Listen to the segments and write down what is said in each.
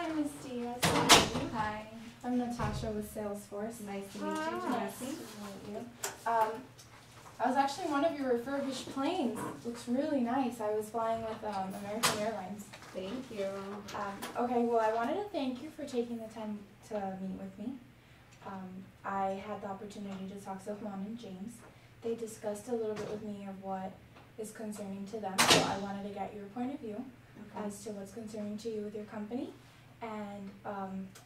Hi, Misty. Nice to meet you. Hi. I'm Natasha with Salesforce. Nice to meet you, Nice to Jesse. meet you. I was actually in one of your refurbished planes. Looks really nice. I was flying with American Airlines. Thank you. Okay, well, I wanted to thank you for taking the time to meet with me. I had the opportunity to talk to Juan and James. They discussed a little bit with me of what is concerning to them, so I wanted to get your point of view as to what's concerning to you with your company. And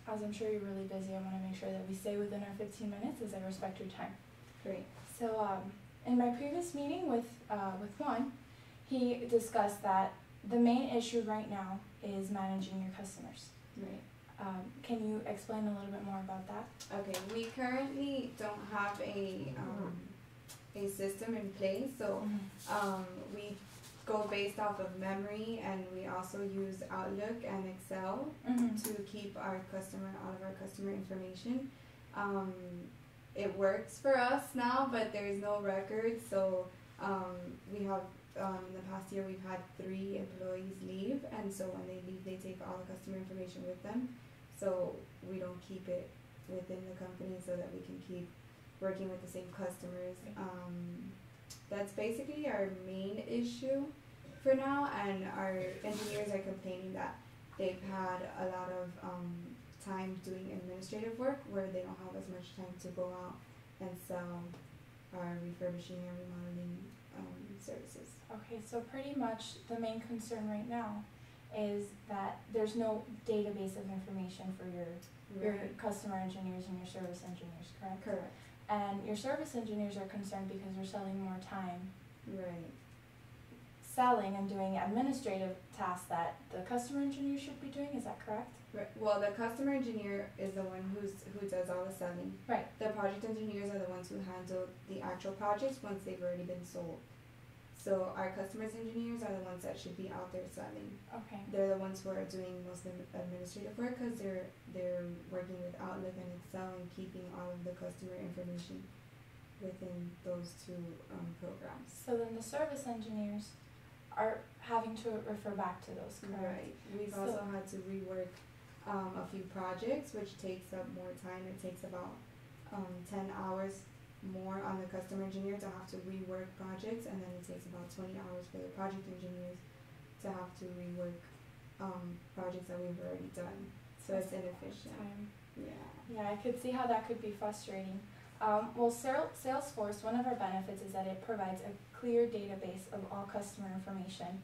as I'm sure you're really busy, I want to make sure that we stay within our 15 minutes as I respect your time. Great. So in my previous meeting with Juan, he discussed that the main issue right now is managing your customers. Right. Can you explain a little bit more about that? Okay, we currently don't have a system in place, so we go based off of memory, and we also use Outlook and Excel to keep all of our customer information. It works for us now, but there is no record, so we have in the past year we've had 3 employees leave, and so when they leave they take all the customer information with them, so we don't keep it within the company so that we can keep working with the same customers. That's basically our main issue for now, and our engineers are complaining that they've had a lot of time doing administrative work where they don't have as much time to go out and sell our refurbishing and remodeling services. Okay, so pretty much the main concern right now is that there's no database of information for your customer engineers and your service engineers, correct? Correct. And your service engineers are concerned because they're selling more time Right. selling and doing administrative tasks that the customer engineer should be doing, is that correct? Right. Well, the customer engineer is the one who does all the selling. Right. The project engineers are the ones who handle the actual projects once they've already been sold. So our customers engineers are the ones that should be out there selling. Okay. They're the ones who are doing most of the administrative work because they're working with Outlook and Excel and keeping all of the customer information within those 2 programs. So then the service engineers are having to refer back to those, correct? Right. We've also had to rework a few projects, which takes up more time. It takes about 10 hours more on the customer engineer to have to rework projects, and then it takes about 20 hours for the project engineers to have to rework projects that we've already done. So it's inefficient. Time. Yeah. Yeah, I could see how that could be frustrating. Well, Salesforce, one of our benefits is that it provides a clear database of all customer information.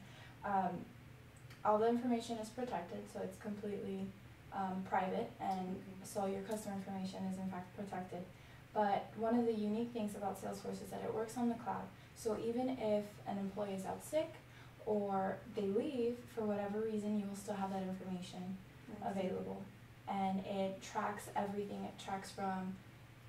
All the information is protected, so it's completely private, and so your customer information is in fact protected. But one of the unique things about Salesforce is that it works on the cloud. So even if an employee is out sick or they leave, for whatever reason, you will still have that information available. And it tracks everything. It tracks from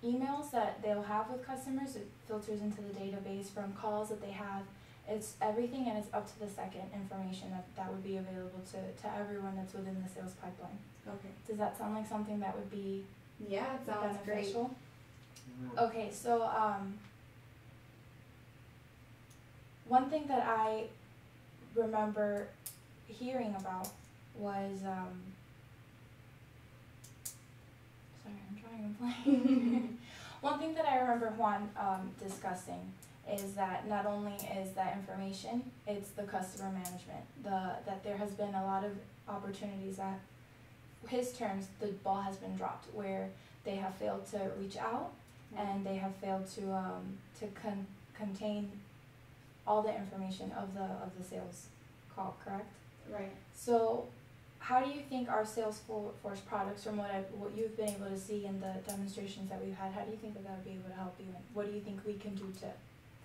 emails that they'll have with customers, it filters into the database, from calls that they have. It's everything, and it's up to the second information that would be available to everyone that's within the sales pipeline. Okay. Does that sound like something that would be Yeah, it sounds beneficial? great. Okay, so one thing that I remember hearing about was sorry, I'm drawing a blank. One thing that I remember Juan discussing is that not only is that information, it's the customer management. That there has been a lot of opportunities that, his terms, the ball has been dropped, where they have failed to reach out and they have failed to contain all the information of the sales call, correct? Right. So how do you think our Salesforce products, from what you've been able to see in the demonstrations that we've had, how do you think that would be able to help you, and what do you think we can do to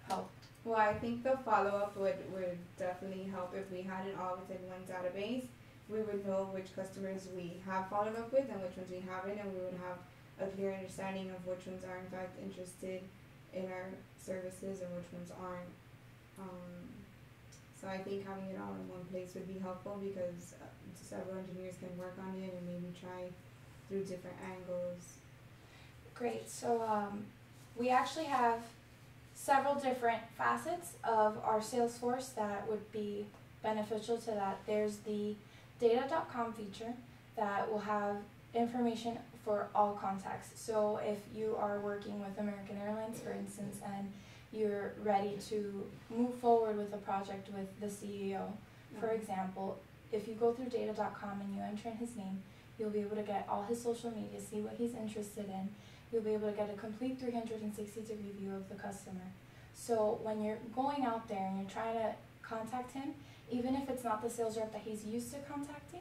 help? Well, I think the follow-up would definitely help if we had it all within one database. We would know which customers we have followed up with and which ones we haven't, and we would have a clear understanding of which ones are in fact interested in our services and which ones aren't. So I think having it all in one place would be helpful, because several engineers can work on it and maybe try through different angles. Great. So we actually have several different facets of our Salesforce that would be beneficial to that. There's the data.com feature. that will have information for all contacts. So if you are working with American Airlines, for instance, and you're ready to move forward with a project with the CEO, for example, if you go through data.com and you enter in his name, you'll be able to get all his social media, see what he's interested in. You'll be able to get a complete 360-degree view of the customer. So when you're going out there and you're trying to contact him, even if it's not the sales rep that he's used to contacting,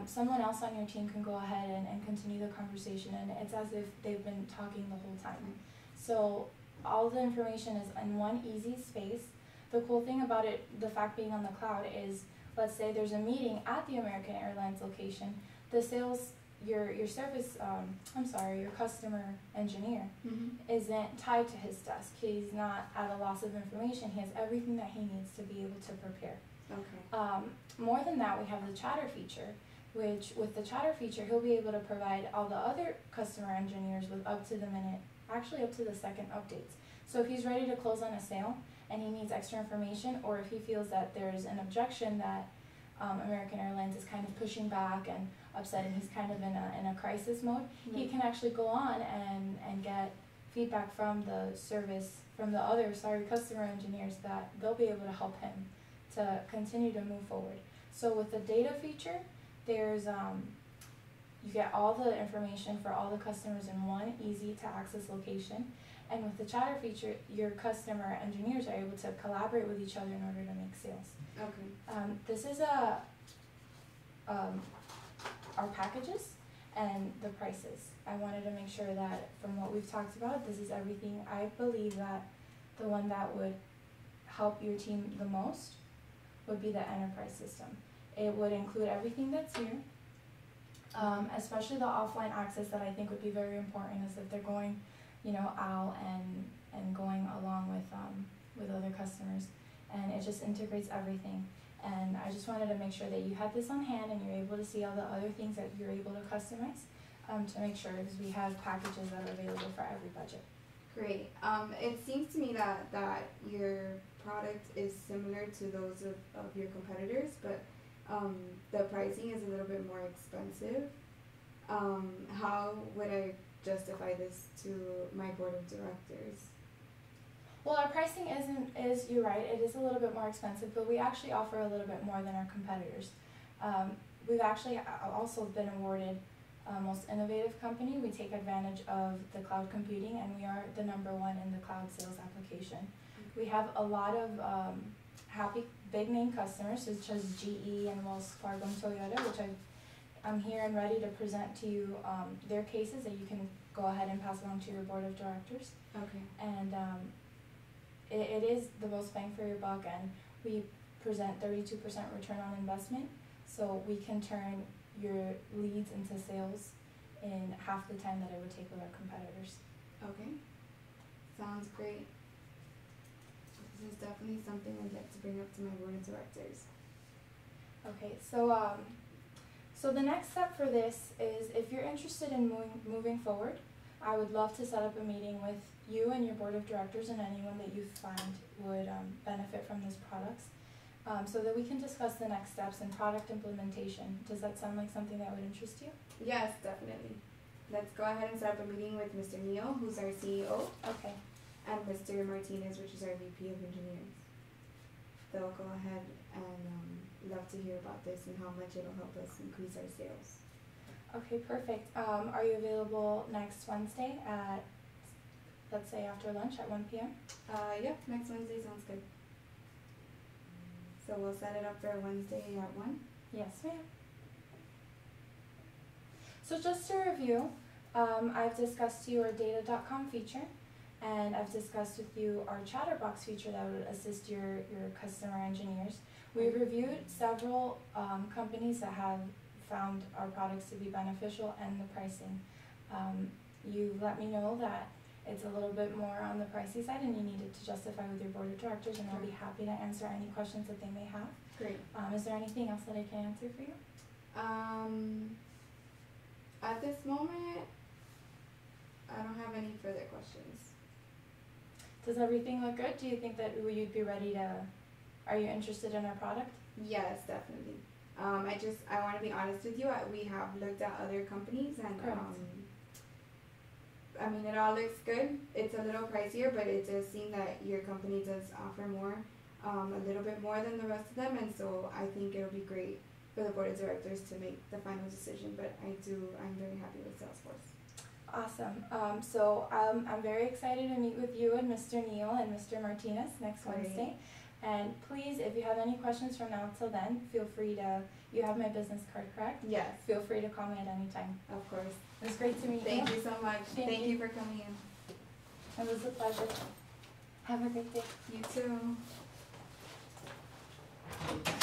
someone else on your team can go ahead and continue the conversation, and it's as if they've been talking the whole time. So all the information is in one easy space. The cool thing about it, the fact being on the cloud, is let's say there's a meeting at the American Airlines location, the sales, your customer engineer isn't tied to his desk. He's not at a loss of information. He has everything that he needs to be able to prepare. Okay. More than that, we have the chatter feature, which with the chatter feature, he'll be able to provide all the other customer engineers with up to the minute, actually up to the second updates. So if he's ready to close on a sale and he needs extra information, or if he feels that there's an objection that American Airlines is kind of pushing back and upset and he's kind of in a crisis mode, he can actually go on and get feedback from the other customer engineers, that they'll be able to help him to continue to move forward. So with the data feature, there's you get all the information for all the customers in one easy to access location. And with the chatter feature, your customer engineers are able to collaborate with each other in order to make sales. Okay. This is our packages and the prices. I wanted to make sure that from what we've talked about, this is everything. I believe that the one that would help your team the most would be the enterprise system. It would include everything that's here, especially the offline access that I think would be very important, is if they're going, out and going along with other customers, and it just integrates everything. And I just wanted to make sure that you had this on hand and you're able to see all the other things that you're able to customize to make sure, because we have packages that are available for every budget. Great. It seems to me that your product is similar to those of your competitors, but the pricing is a little bit more expensive. How would I justify this to my board of directors? Well, our pricing you're right, it is a little bit more expensive, but we actually offer a little bit more than our competitors. We've actually also been awarded most innovative company. We take advantage of the cloud computing, and we are the #1 in the cloud sales application. We have a lot of happy big name customers such as GE and Wells Fargo and Toyota, which I'm here and ready to present to you their cases that you can go ahead and pass along to your board of directors. Okay. And it is the most bang for your buck, and we present 32% return on investment, so we can turn your leads into sales in half the time that it would take with our competitors. Okay, sounds great. This is definitely something I'd like to bring up to my board of directors. Okay, so the next step for this is, if you're interested in moving forward, I would love to set up a meeting with you and your board of directors and anyone that you find would benefit from these products, so that we can discuss the next steps and product implementation. Does that sound like something that would interest you? Yes, definitely. Let's go ahead and set up a meeting with Mr. Neal, who's our CEO, Okay. and Mr. Martinez, which is our VP of Engineering. They'll go ahead and love to hear about this and how much it'll help us increase our sales. Okay, perfect. Are you available next Wednesday at, let's say after lunch at 1 p.m.? Yep, next Wednesday sounds good. So we'll set it up for Wednesday at 1? Yes, ma'am. So just to review, I've discussed to you our data.com feature, and I've discussed with you our chatterbox feature that would assist your customer engineers. We've reviewed several companies that have found our products to be beneficial, and the pricing. You let me know that it's a little bit more on the pricey side and you need it to justify with your board of directors, and I'll be happy to answer any questions that they may have. Great. Is there anything else that I can answer for you? At this moment, I don't have any further questions. Does everything look good? Do you think that you'd be ready to, are you interested in our product? Yes, definitely. I want to be honest with you. We have looked at other companies, and I mean, it all looks good. It's a little pricier, but it does seem that your company does offer more, a little bit more than the rest of them, and so I think it'll be great for the board of directors to make the final decision. But I'm very happy with Salesforce. Awesome. So I'm very excited to meet with you and Mr. Neal and Mr. Martinez next Wednesday. And please, if you have any questions from now till then, feel free to, you have my business card, correct? Yes. Feel free to call me at any time. Of course. It was great to meet you. Thank you so much. Thank you for coming in. It was a pleasure. Have a great day. You too.